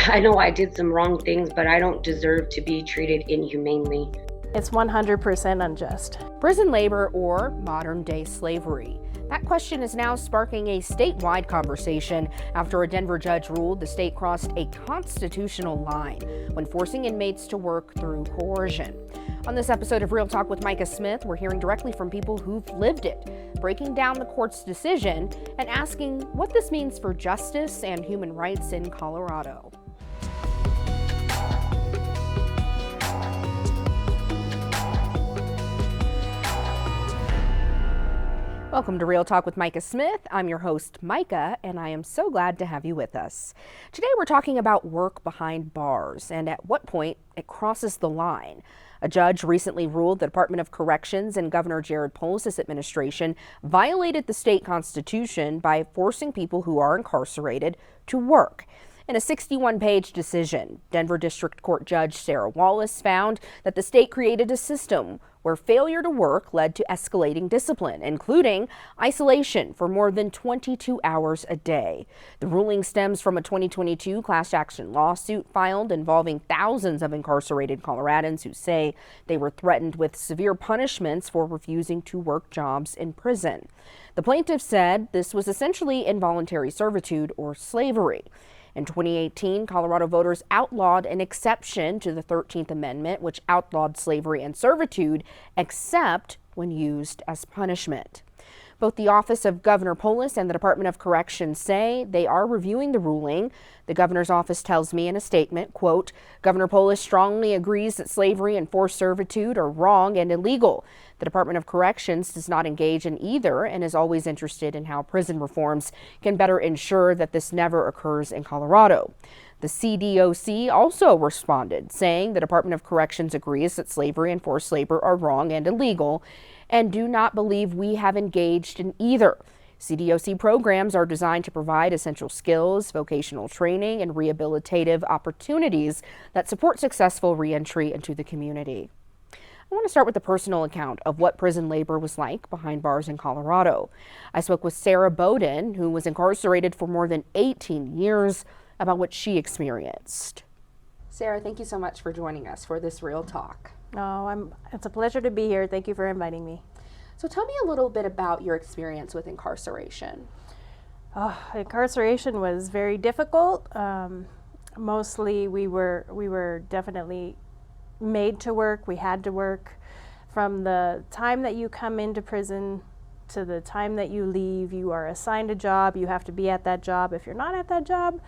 I know I did some wrong things, but I don't deserve to be treated inhumanely. It's 100% unjust. Prison labor or modern-day slavery? That question is now sparking a statewide conversation after a Denver judge ruled the state crossed a constitutional line when forcing inmates to work through coercion. On this episode of Real Talk with Micah Smith, we're hearing directly from people who've lived it, breaking down the court's decision and asking what this means for justice and human rights in Colorado. Welcome to Real Talk with Micah Smith. I'm your host, Micah, and I am so glad to have you with us. Today we're talking about work behind bars and at what point it crosses the line. A judge recently ruled the Department of Corrections and Governor Jared Polis' administration violated the state constitution by forcing people who are incarcerated to work. In a 61-page decision, Denver District Court Judge Sarah Wallace found that the state created a system where failure to work led to escalating discipline, including isolation for more than 22 hours a day. The ruling stems from a 2022 class action lawsuit filed involving thousands of incarcerated Coloradans who say they were threatened with severe punishments for refusing to work jobs in prison. The plaintiffs said this was essentially involuntary servitude or slavery. In 2018, Colorado voters outlawed an exception to the 13th Amendment, which outlawed slavery and servitude, except when used as punishment. Both the Office of Governor Polis and the Department of Corrections say they are reviewing the ruling. The governor's office tells me in a statement, quote, Governor Polis strongly agrees that slavery and forced servitude are wrong and illegal. The Department of Corrections does not engage in either and is always interested in how prison reforms can better ensure that this never occurs in Colorado. The CDOC also responded, saying the Department of Corrections agrees that slavery and forced labor are wrong and illegal and do not believe we have engaged in either. CDOC programs are designed to provide essential skills, vocational training, and rehabilitative opportunities that support successful reentry into the community. I want to start with a personal account of what prison labor was like behind bars in Colorado. I spoke with Sarah Bowden, who was incarcerated for more than 18 years, about what she experienced. Sarah, thank you so much for joining us for this Real Talk. It's a pleasure to be here. Thank you for inviting me. So tell me a little bit about your experience with incarceration. Incarceration was very difficult. Mostly we were definitely made to work. We had to work. From the time that you come into prison to the time that you leave, you are assigned a job. You have to be at that job. If you're not at that job,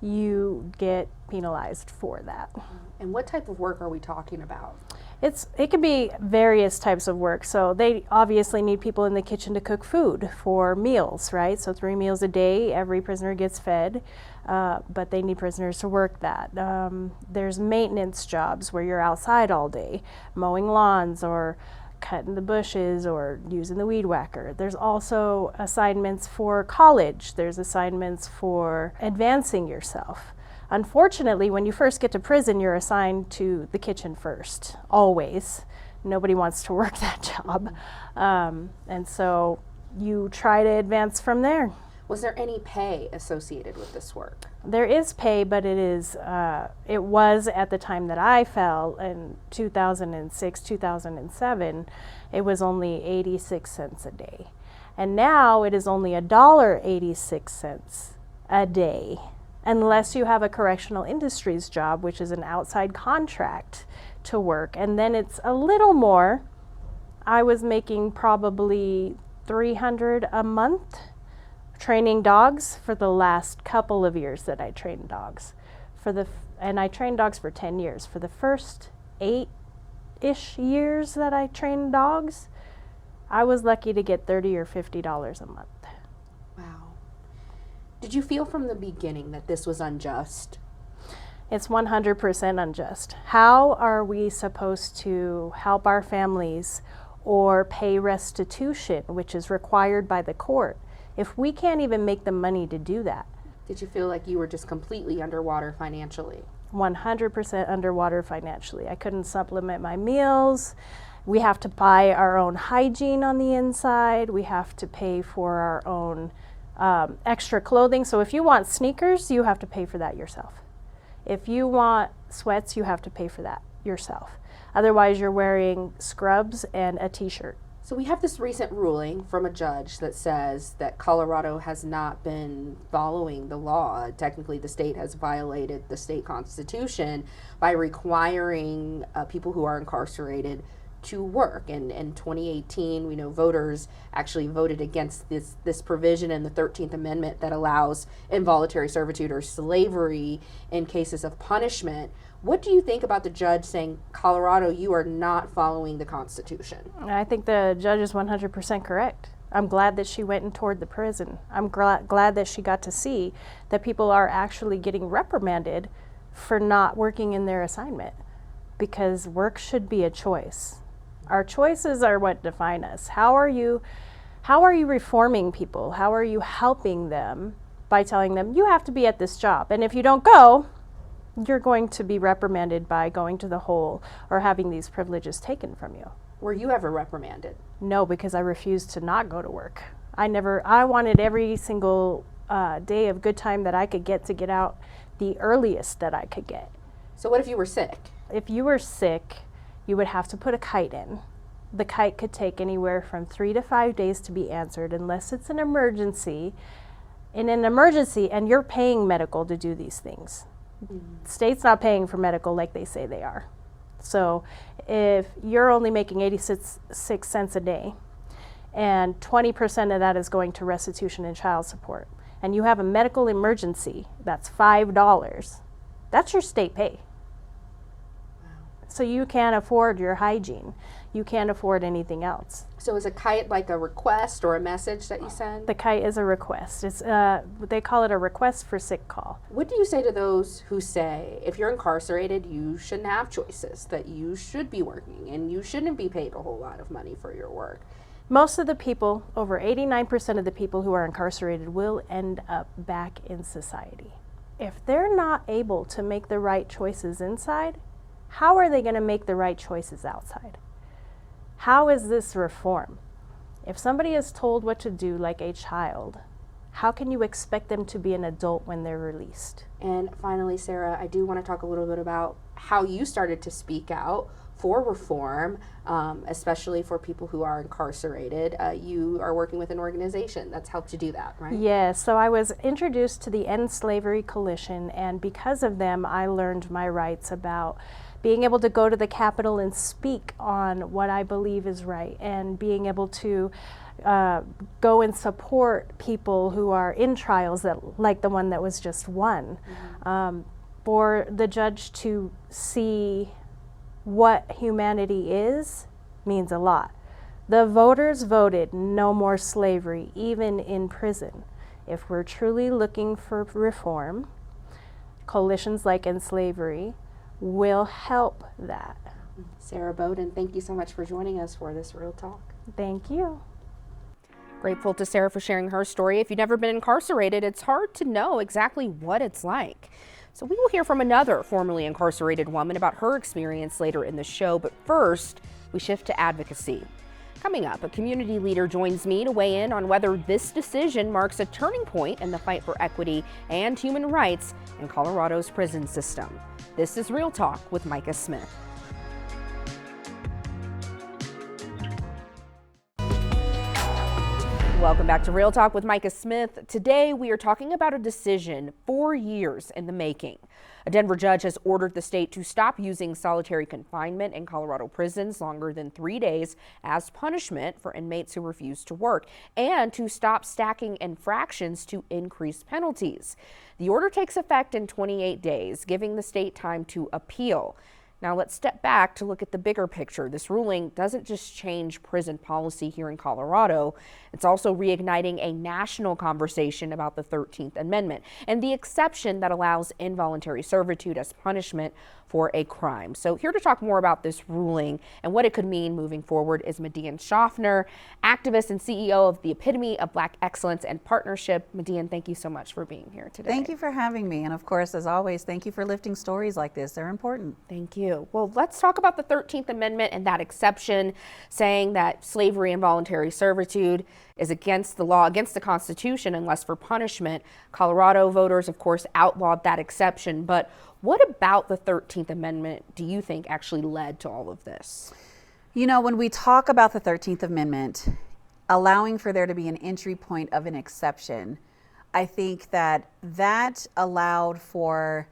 you get penalized for that. And what type of work are we talking about? It can be various types of work. So they obviously need people in the kitchen to cook food for meals, right? So 3 meals a day, every prisoner gets fed, but they need prisoners to work that. There's maintenance jobs where you're outside all day, mowing lawns or cutting the bushes or using the weed whacker. There's also assignments for college. There's assignments for advancing yourself. Unfortunately, when you first get to prison, you're assigned to the kitchen first, always. Nobody wants to work that job. And so you try to advance from there. Was there any pay associated with this work? There is pay, but it was at the time that I fell in 2006, 2007, it was only 86 cents a day. And now it is only $1.86 a day, unless you have a correctional industries job, which is an outside contract to work. And then it's a little more. I was making probably $300 a month training dogs for the last couple of years that I trained dogs. And I trained dogs for 10 years. For the first 8-ish years that I trained dogs, I was lucky to get $30 or $50 a month. Wow. Did you feel from the beginning that this was unjust? It's 100% unjust. How are we supposed to help our families or pay restitution, which is required by the court, if we can't even make the money to do that? Did you feel like you were just completely underwater financially? 100% underwater financially. I couldn't supplement my meals. We have to buy our own hygiene on the inside. We have to pay for our own extra clothing. So if you want sneakers, you have to pay for that yourself. If you want sweats, you have to pay for that yourself. Otherwise, you're wearing scrubs and a t-shirt. So we have this recent ruling from a judge that says that Colorado has not been following the law. Technically, the state has violated the state constitution by requiring people who are incarcerated to work. And in 2018, we know voters actually voted against this provision in the 13th Amendment that allows involuntary servitude or slavery in cases of punishment. What do you think about the judge saying, Colorado, you are not following the Constitution? I think the judge is 100% correct. I'm glad that she went and toured the prison. I'm glad that she got to see that people are actually getting reprimanded for not working in their assignment, because work should be a choice. Our choices are what define us. How are you reforming people? How are you helping them by telling them you have to be at this job, and if you don't go, you're going to be reprimanded by going to the hole or having these privileges taken from you? Were you ever reprimanded? No, because I refused to not go to work. I wanted every single day of good time that I could get out the earliest that I could get. So what if you were sick? If you were sick, you would have to put a kite in. The kite could take anywhere from 3 to 5 days to be answered unless it's an emergency. In an emergency, and you're paying medical to do these things. State's not paying for medical like they say they are. So if you're only making 86 cents a day and 20% of that is going to restitution and child support, and you have a medical emergency, that's $5, that's your state pay. So you can't afford your hygiene. You can't afford anything else. So is a kite like a request or a message that you send? The kite is a request. It's they call it a request for sick call. What do you say to those who say, if you're incarcerated, you shouldn't have choices, that you should be working and you shouldn't be paid a whole lot of money for your work? Most of the people, over 89% of the people who are incarcerated, will end up back in society. If they're not able to make the right choices inside, how are they going to make the right choices outside? How is this reform? If somebody is told what to do like a child, how can you expect them to be an adult when they're released? And finally, Sarah, I do want to talk a little bit about how you started to speak out for reform, especially for people who are incarcerated. You are working with an organization that's helped you do that, right? Yes, so I was introduced to the End Slavery Coalition, and because of them, I learned my rights about being able to go to the Capitol and speak on what I believe is right, and being able to go and support people who are in trials like the one that was just won. For the judge to see what humanity is means a lot. The voters voted no more slavery, even in prison. If we're truly looking for reform, coalitions like End Slavery will help that. Sarah Bowden, thank you so much for joining us for this Real Talk. Thank you. Grateful to Sarah for sharing her story. If you've never been incarcerated, it's hard to know exactly what it's like. So we will hear from another formerly incarcerated woman about her experience later in the show, but first, we shift to advocacy. Coming up, a community leader joins me to weigh in on whether this decision marks a turning point in the fight for equity and human rights in Colorado's prison system. This is Real Talk with Micah Smith. Welcome back to Real Talk with Micah Smith. Today we are talking about a decision 4 years in the making. A Denver judge has ordered the state to stop using solitary confinement in Colorado prisons longer than 3 days as punishment for inmates who refuse to work, and to stop stacking infractions to increase penalties. The order takes effect in 28 days, giving the state time to appeal. Now let's step back to look at the bigger picture. This ruling doesn't just change prison policy here in Colorado. It's also reigniting a national conversation about the 13th Amendment and the exception that allows involuntary servitude as punishment for a crime. So here to talk more about this ruling and what it could mean moving forward is Median Schaffner, activist and CEO of the Epitome of Black Excellence and Partnership. Median, thank you so much for being here today. Thank you for having me. And of course, as always, thank you for lifting stories like this. They're important. Thank you. you. Well, let's talk about the 13th Amendment and that exception, saying that slavery and voluntary servitude is against the law, against the Constitution, unless for punishment. Colorado voters, of course, outlawed that exception. But what about the 13th Amendment do you think actually led to all of this? You know, when we talk about the 13th Amendment, allowing for there to be an entry point of an exception, I think that allowed for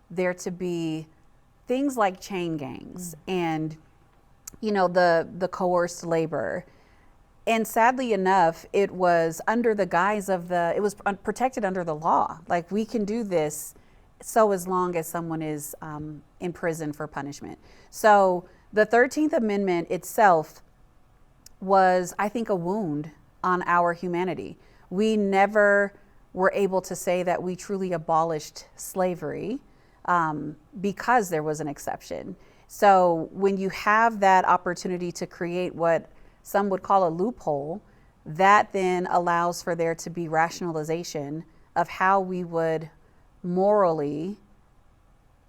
there to be things like chain gangs and, you know, the coerced labor. And sadly enough, it was under the guise of it was protected under the law. Like, we can do this so as long as someone is in prison for punishment. So the 13th Amendment itself was, I think, a wound on our humanity. We never were able to say that we truly abolished slavery because there was an exception. So when you have that opportunity to create what some would call a loophole, that then allows for there to be rationalization of how we would morally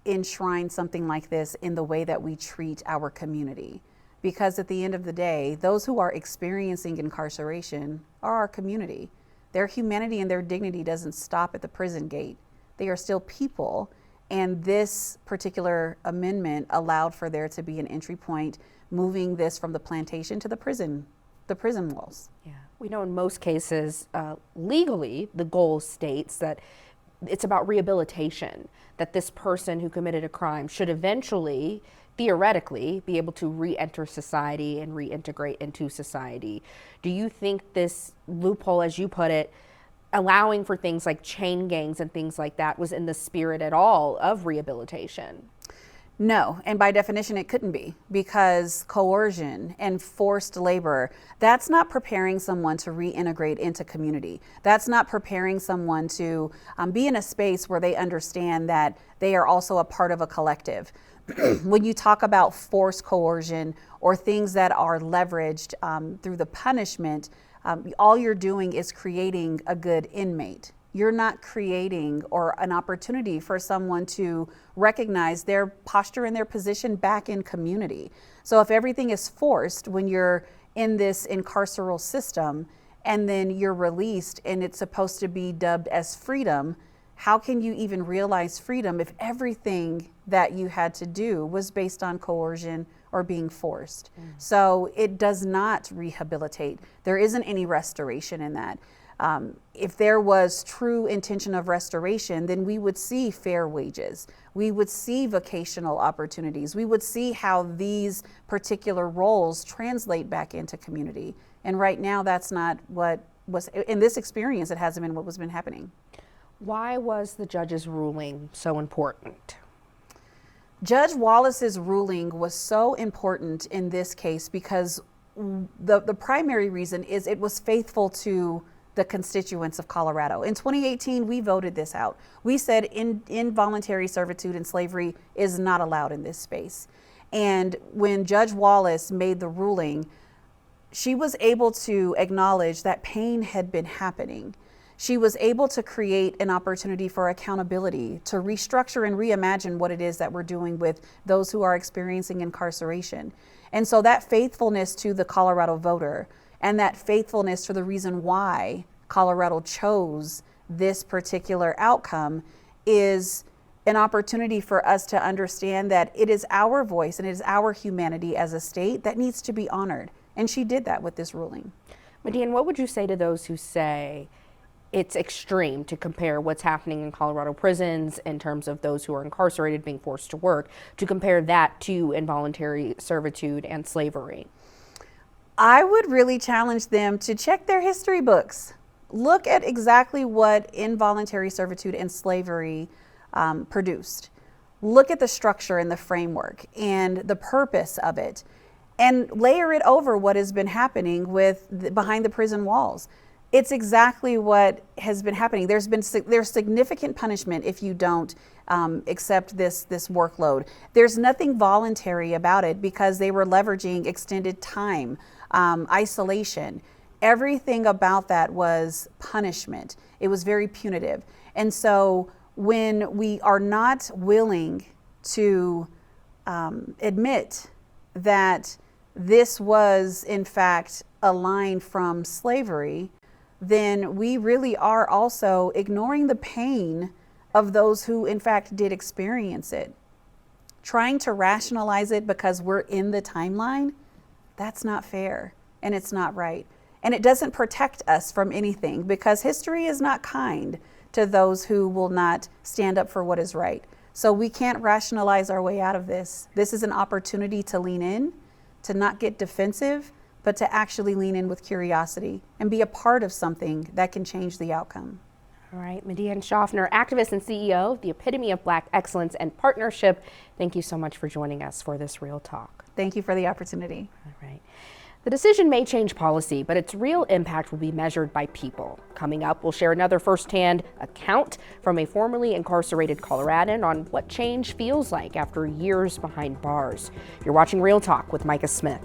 enshrine something like this in the way that we treat our community. Because at the end of the day, those who are experiencing incarceration are our community. Their humanity and their dignity doesn't stop at the prison gate. They are still people. And this particular amendment allowed for there to be an entry point, moving this from the plantation to the prison walls. Yeah, we know in most cases, legally, the goal states that it's about rehabilitation, that this person who committed a crime should eventually, theoretically, be able to re-enter society and reintegrate into society. Do you think this loophole, as you put it, allowing for things like chain gangs and things like that, was in the spirit at all of rehabilitation? No, and by definition it couldn't be, because coercion and forced labor, that's not preparing someone to reintegrate into community. That's not preparing someone to be in a space where they understand that they are also a part of a collective. When you talk about forced coercion or things that are leveraged through the punishment, all you're doing is creating a good inmate. You're not creating or an opportunity for someone to recognize their posture and their position back in community. So if everything is forced when you're in this incarceral system and then you're released and it's supposed to be dubbed as freedom, how can you even realize freedom if everything that you had to do was based on coercion or being forced? So it does not rehabilitate. There isn't any restoration in that. If there was true intention of restoration, then we would see fair wages. We would see vocational opportunities. We would see how these particular roles translate back into community. And right now, that's not what was, in this experience, it hasn't been what was been happening. Why was the judge's ruling so important? Judge Wallace's ruling was so important in this case because the primary reason is it was faithful to the constituents of Colorado. In 2018, we voted this out. We said involuntary servitude and slavery is not allowed in this space. And when Judge Wallace made the ruling, she was able to acknowledge that pain had been happening. She was able to create an opportunity for accountability, to restructure and reimagine what it is that we're doing with those who are experiencing incarceration. And so that faithfulness to the Colorado voter and that faithfulness to the reason why Colorado chose this particular outcome is an opportunity for us to understand that it is our voice and it is our humanity as a state that needs to be honored. And she did that with this ruling. Median, what would you say to those who say it's extreme to compare what's happening in Colorado prisons in terms of those who are incarcerated being forced to work, to compare that to involuntary servitude and slavery? I would really challenge them to check their history books. Look at exactly what involuntary servitude and slavery produced. Look at the structure and the framework and the purpose of it, and layer it over what has been happening behind the prison walls. It's exactly what has been happening. There's significant punishment if you don't accept this workload. There's nothing voluntary about it because they were leveraging extended time, isolation. Everything about that was punishment. It was very punitive. And so when we are not willing to admit that this was in fact a line from slavery, then we really are also ignoring the pain of those who in fact did experience it. Trying to rationalize it because we're in the timeline, that's not fair and it's not right. And it doesn't protect us from anything, because history is not kind to those who will not stand up for what is right. So we can't rationalize our way out of this. This is an opportunity to lean in, to not get defensive, but to actually lean in with curiosity and be a part of something that can change the outcome. All right, Median Schaffner, activist and CEO of the Epitome of Black Excellence and Partnership. Thank you so much for joining us for this Real Talk. Thank you for the opportunity. All right. The decision may change policy, but its real impact will be measured by people. Coming up, we'll share another firsthand account from a formerly incarcerated Coloradan on what change feels like after years behind bars. You're watching Real Talk with Micah Smith.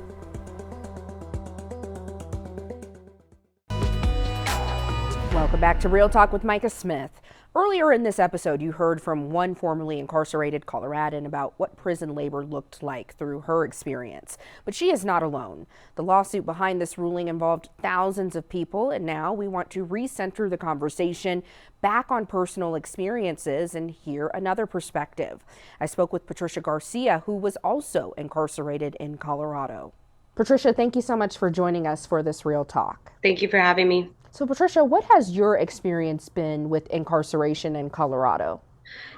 Welcome back to Real Talk with Micah Smith. Earlier in this episode, you heard from one formerly incarcerated Coloradan about what prison labor looked like through her experience. But she is not alone. The lawsuit behind this ruling involved thousands of people, and now we want to recenter the conversation back on personal experiences and hear another perspective. I spoke with Patricia Garcia, who was also incarcerated in Colorado. Patricia, thank you so much for joining us for this Real Talk. Thank you for having me. So Patricia, what has your experience been with incarceration in Colorado?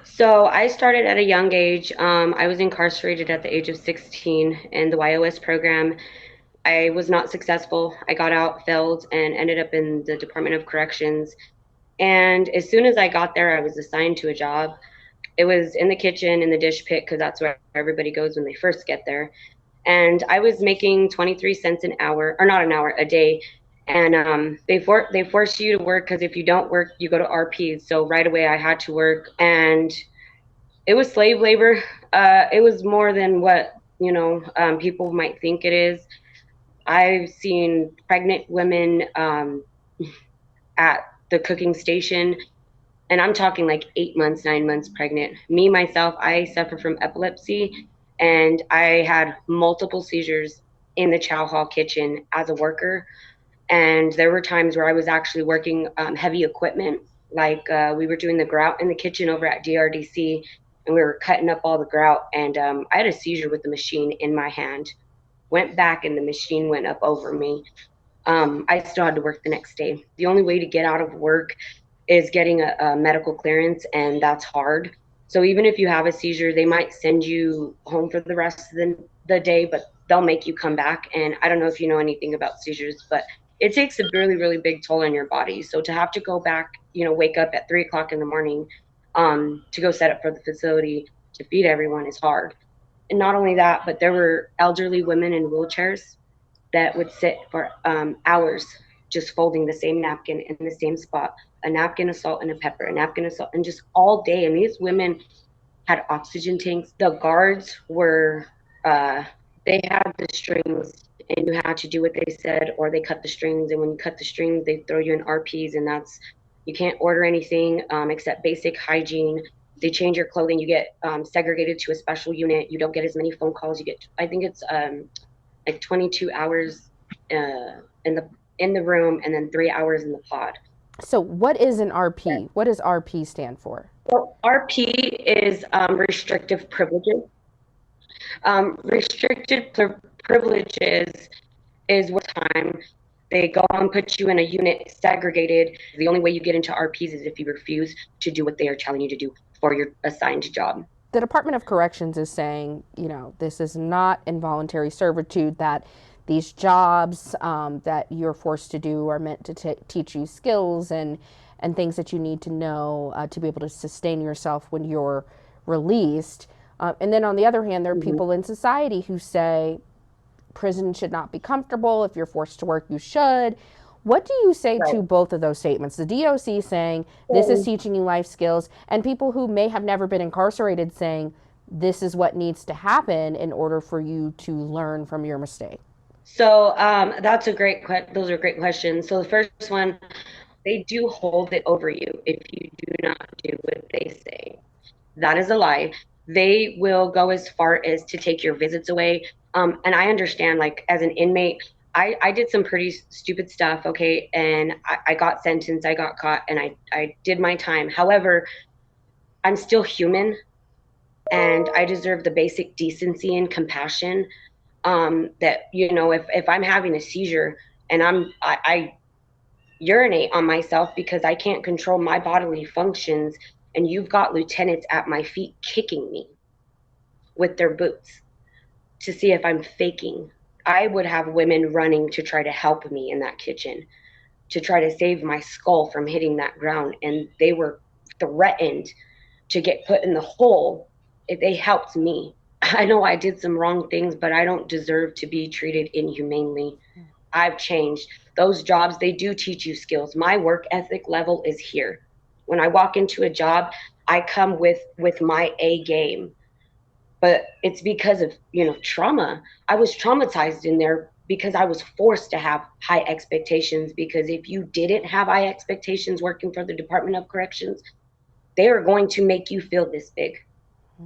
So I started at a young age. I was incarcerated at the age of 16 in the YOS program. I was not successful. I got out, failed, and ended up in the Department of Corrections. And as soon as I got there, I was assigned to a job. It was in the kitchen, in the dish pit, because that's where everybody goes when they first get there. And I was making 23 cents an hour, or not an hour, a day. And they force you to work, because if you don't work, you go to RPs. So right away I had to work, and it was slave labor. It was more than what, people might think it is. I've seen pregnant women at the cooking station, and I'm talking like 8 months, 9 months pregnant. Me, myself, I suffer from epilepsy, and I had multiple seizures in the chow hall kitchen as a worker. And there were times where I was actually working heavy equipment, like we were doing the grout in the kitchen over at DRDC, and we were cutting up all the grout. And I had a seizure with the machine in my hand, went back, and the machine went up over me. I still had to work the next day. The only way to get out of work is getting a medical clearance, and that's hard. So even if you have a seizure, they might send you home for the rest of the day, but they'll make you come back. And I don't know if you know anything about seizures, but it takes a really, really big toll on your body. So to have to go back, wake up at 3 o'clock in the morning to go set up for the facility to feed everyone is hard. And not only that, but there were elderly women in wheelchairs that would sit for hours just folding the same napkin in the same spot, a napkin of salt and a pepper, a napkin of salt, and just all day. And these women had oxygen tanks. The guards were, they had the strings, and you had to do what they said, or they cut the strings. And when you cut the strings, they throw you in RPs, and you can't order anything except basic hygiene. They change your clothing. You get segregated to a special unit. You don't get as many phone calls. You get, I think it's like 22 hours in the room, and then 3 hours in the pod. So what is an RP? What does RP stand for? Well, RP is restrictive privileges. Privileges is what time they go and put you in a unit segregated. The only way you get into RPs is if you refuse to do what they are telling you to do for your assigned job. The Department of Corrections is saying, this is not involuntary servitude, that these jobs that you're forced to do are meant to teach you skills and things that you need to know to be able to sustain yourself when you're released. And then on the other hand, there are people in society who say prison should not be comfortable. If you're forced to work, you should. What do you say to both of those statements? The DOC saying this is teaching you life skills, and people who may have never been incarcerated saying this is what needs to happen in order for you to learn from your mistake. So those are great questions. So the first one, they do hold it over you if you do not do what they say. That is a lie. They will go as far as to take your visits away. And I understand, like, as an inmate, I did some pretty stupid stuff, okay, and I got sentenced, I got caught, and I did my time. However, I'm still human, and I deserve the basic decency and compassion, that, you know, if I'm having a seizure and I urinate on myself because I can't control my bodily functions, and you've got lieutenants at my feet kicking me with their boots to see if I'm faking. I would have women running to try to help me in that kitchen, to try to save my skull from hitting that ground. And they were threatened to get put in the hole if they helped me. I know I did some wrong things, but I don't deserve to be treated inhumanely. I've changed. Those jobs, they do teach you skills. My work ethic level is here. When I walk into a job, I come with my A game. But it's because of, you know, trauma. I was traumatized in there because I was forced to have high expectations, because if you didn't have high expectations working for the Department of Corrections, they are going to make you feel this big.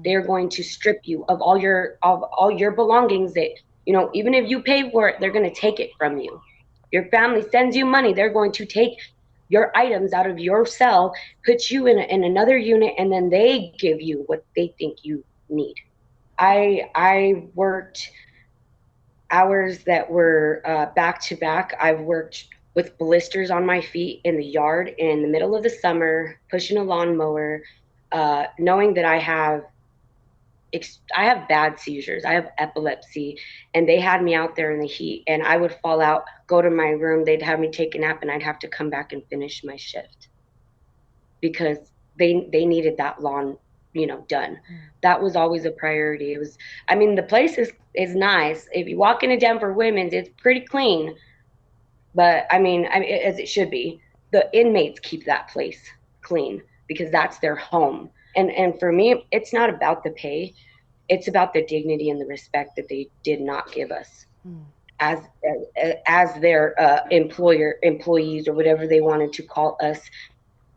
They're going to strip you of all your belongings that, you know, even if you pay for it, they're going to take it from you. Your family sends you money, they're going to take your items out of your cell, put you in another unit, and then they give you what they think you need. I worked hours that were back to back. I've worked with blisters on my feet in the yard in the middle of the summer, pushing a lawnmower, knowing that I have bad seizures. I have epilepsy, and they had me out there in the heat, and I would fall out, go to my room, they'd have me take a nap, and I'd have to come back and finish my shift because they needed that lawn, you know, done. That was always a priority. It was, I mean, the place is nice. If you walk into Denver Women's, it's pretty clean, but I mean, as it should be. The inmates keep that place clean because that's their home. And for me, it's not about the pay. It's about the dignity and the respect that they did not give us as as their employees, or whatever they wanted to call us.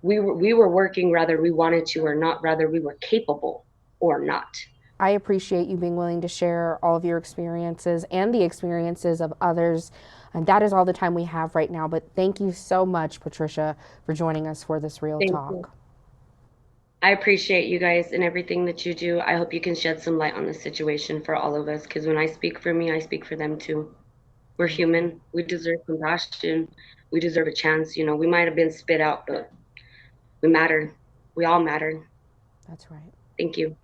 We were working whether we wanted to or not, rather we were capable or not. I appreciate you being willing to share all of your experiences and the experiences of others. And that is all the time we have right now. But thank you so much, Patricia, for joining us for this Real Thank Talk. you. I appreciate you guys and everything that you do. I hope you can shed some light on the situation for all of us, because when I speak for me, I speak for them too. We're human. We deserve compassion. We deserve a chance. You know, we might have been spit out, but we matter. We all matter. That's right. Thank you.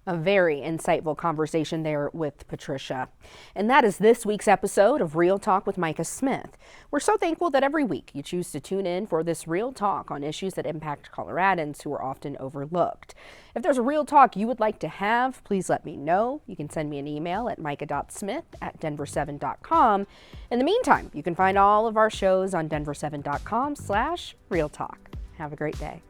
A very insightful conversation there with Patricia. And that is this week's episode of Real Talk with Micah Smith. We're so thankful that every week you choose to tune in for this real talk on issues that impact Coloradans who are often overlooked. If there's a real talk you would like to have, please let me know. You can send me an email at micah.smith@denver7.com. In the meantime, you can find all of our shows on denver7.com/realtalk. Have a great day.